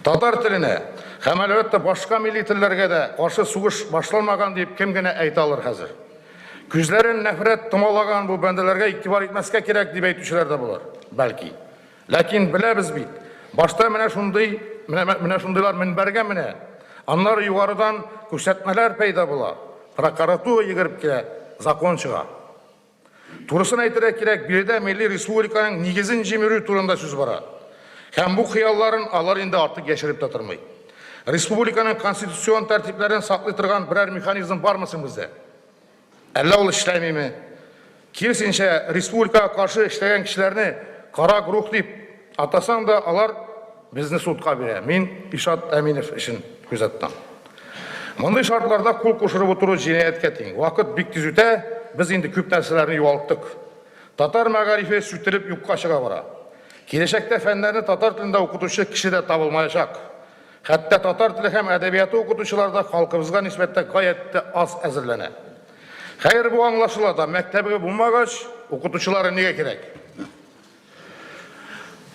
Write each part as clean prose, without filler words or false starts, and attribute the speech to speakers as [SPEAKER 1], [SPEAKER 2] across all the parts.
[SPEAKER 1] Татар тіліне, һәм әлбәттә башка милли телләргә дә каршы сугыш башланмаган дип кем генә әйтә алыр хәзер. Күзләрен нәфрәт томалаган бу бәндәләргә игътибар итмәскә кирәк дип әйтүчеләр дә булыр, бәлки. Ләкин беләбез бит, башта менә шундыйлар минбәргә менә, аннары югарыдан күрсәтмәләр пәйда була, прокуратура йөгереп килә, закон чыга. Турысын әйтергә кирәк, биредә Милли Республиканың нигезен җимерү турында сүз бара. Һәм бу хыялларын алар инде артык яшереп тә тормый. Республиканың конституцион тәртипләрен саклый торган берәр механизм бармы соң бездә? Әллә ул эшләмиме? Киресенчә, республикага каршы эшләгән кешеләрне кара грух дип атасаң да, алар безне судка бирә. Мин Ишат Әминев өчен күзәттем. Мондый шартларда кул кушырып утыру җинаятькә тиң. Вакыт бик тиз үтә, без инде күп нәрсәләрне югалттык. Татар мәгарифе сүтелеп юкка чыга бара. Киләчәктә фәннәрне татар телендә укытучы кеше дә табылмаячак. Хәтта татар теле һәм әдәбияты укытучылар да халкыбызга нисбәттә гаять аз әзерләнә. Хәер, бу аңлашыла да, мәктәбе булмагач, укытучылары нигә кирәк?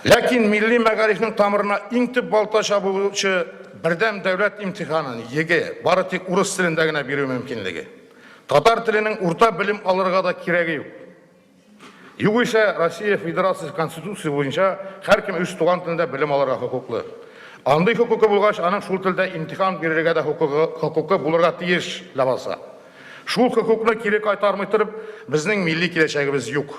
[SPEAKER 1] Ләкин милли мәгарифның тамырына иң төп балта чабучы бердәм дәүләт имтиханын еге, бары тик урыс телендә генә бирү мөмкинлеге. Татар теленең урта белем алырга да кирәге юк. Югыйсә, Россия Федерациясе Конституция буенча һәркем үз туган телендә белем алырга хокуклы. Андый хокукы булгач, аның шул телдә имтихан бирергә дә хокукы булырга тиеш лабаса. Шул хокукны кире кайтармый торып, безнең милли киләчәгебез юк.